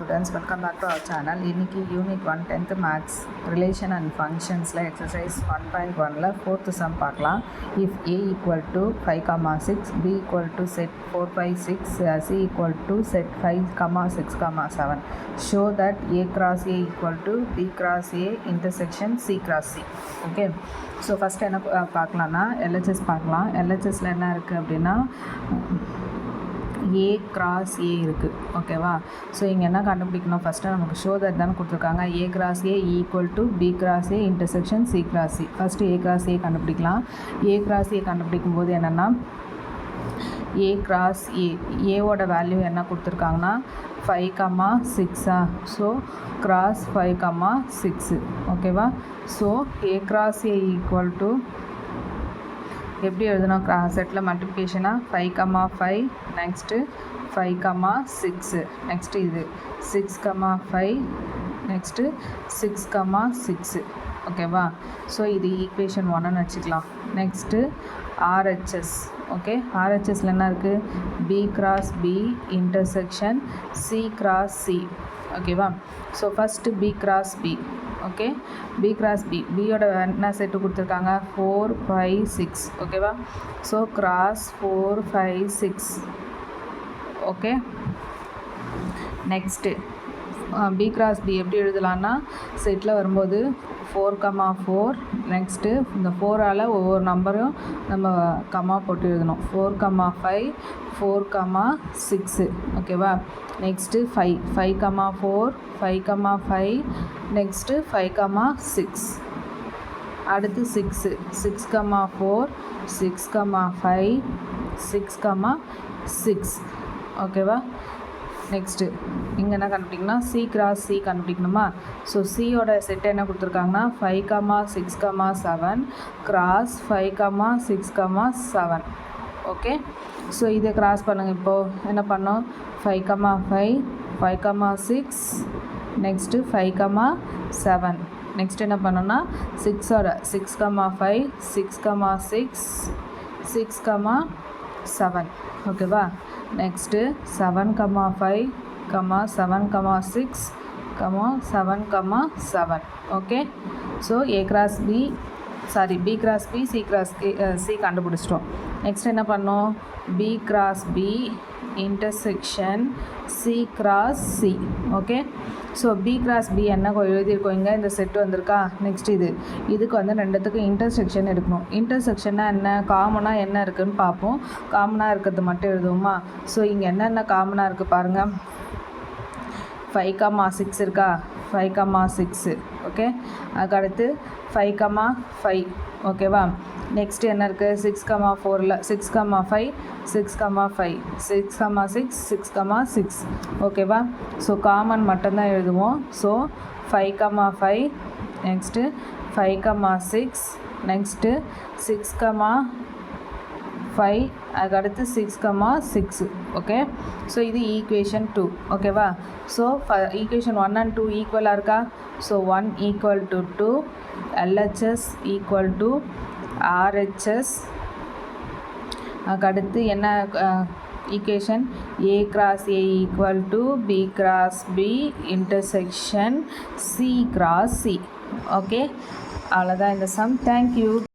students, welcome back to our channel. இன்னைக்கு unit 1 10th maths relation and ஃபங்க்ஷன்ஸில் exercise 1.1ல் 4th sum பார்க்கலாம். If a equal to 5, 6, b equal to set 4, 5, 6, c equal to set 5, 6, 7, show that a cross a equal to b cross a intersection c cross c. Okay, so first என்ன பார்க்கலான்னா LHS பார்க்கலாம். LHSல என்ன இருக்குது அப்படின்னா ஏ cross ஏ இருக்குது. ஓகேவா, so இங்கே என்ன கண்டுபிடிக்கணும், ஃபஸ்ட்டு நமக்கு ஷோ தட் தான் கொடுத்துருக்காங்க. A cross A equal to B cross A intersection C cross C. First A cross A கண்டுபிடிக்கலாம். ஏ கிராஸ் ஏ கண்டுபிடிக்கும் போது என்னென்னா ஏ கிராஸ் ஏவோட வேல்யூ என்ன கொடுத்துருக்காங்கன்னா 5, 6. So cross 5, 6. ஓகேவா, so A cross A equal to எப்படி எழுதணும், செட்டில் மல்டிப்ளிகேஷனாக 5, 5, நெக்ஸ்ட்டு 5, 6, நெக்ஸ்ட்டு இது 6, 5, நெக்ஸ்ட்டு 6, 6. ஓகேவா, ஸோ இது ஈக்குவேஷன் 1ன்னு வச்சுக்கலாம். Next RHS. ஓகே, RHSல என்ன இருக்குது, B cross B intersection C cross C. ஓகேவா, so first B cross B. Okay, B cross B, பியோட என்ன செட்டு கொடுத்துருக்காங்க 4, 5, 6. ஓகேவா, so cross 4, 5, 6. Okay, next B cross B எப்படி எழுதலான்னா செட்டில் வரும்போது 4, 4, நெக்ஸ்ட்டு இந்த 4ஆல் ஒவ்வொரு நம்பரும் நம்ம கம்மா போட்டு எழுதணும். 4, 5, 4, 6. ஓகேவா, நெக்ஸ்ட்டு 5, 4, 5, 5, நெக்ஸ்ட்டு 5, 6. அடுத்து 6, 4, 6, 5, 6, 6. ஓகேவா, நெக்ஸ்ட்டு இங்கே என்ன கண்டுபிடிக்கணும்னா சி கிராஸ் சி கண்டுபிடிக்கணுமா. ஸோ சியோட செட் என்ன கொடுத்துருக்காங்கன்னா 5, 6, 7 கிராஸ் 5, 6, 7. ஓகே, ஸோ இதை கிராஸ் பண்ணுங்கள். இப்போது என்ன பண்ணோம் 5, 5, 5, 6, நெக்ஸ்ட்டு 5, 7. நெக்ஸ்ட் என்ன பண்ணோன்னா 6ஓட 6, 5, 6, 6, 7. ஓகேவா, next 7, 5, 7, 6, 7, 7. Okay, so A cross B B cross B C cross C கண்டுபிடிச்சிட்டோம். நெக்ஸ்ட் என்ன பண்ணோம், B cross B intersection C cross C. Okay, so B cross B என்ன எழுதியிருக்கோம், இங்கே இந்த செட்டு வந்திருக்கா. நெக்ஸ்ட் இதுக்கு வந்து ரெண்டுத்துக்கும் இன்டர்செக்ஷன் எடுக்கணும். இன்டர்செக்ஷன்னா என்ன, காமனாக என்ன இருக்குதுன்னு பார்ப்போம். காமனாக இருக்கிறது மட்டும் எழுதுவோமா. ஸோ இங்கே என்னென்ன காமனாக இருக்குது பாருங்கள். 5, 6 இருக்கா, 5, 6. ஓகே, அதுக்கடுத்து 5, 5. ஓகேவா, நெக்ஸ்ட் என்ன இருக்குது 6, 4ல் 6, 5, 6, 5, 6, 6. ஓகேவா, ஸோ காமன் மட்டும்தான் எழுதுவோம். ஸோ 5, 5, நெக்ஸ்ட்டு 5, 6, நெக்ஸ்ட்டு 6, 5, அதுக்கடுத்து 6, 6. ஓகே, ஸோ இது ஈக்குவேஷன் 2. ஓகேவா, ஸோ ஈக்குவேஷன் 1 and 2 ஈக்குவலாக இருக்கா. So 1 equal to 2, LHS equal to RHS. அதுக்கடுத்து என்ன equation, A cross A equal to B cross B intersection C cross C. Okay, அவ்வளோதான் இந்த சம். தேங்க்யூ.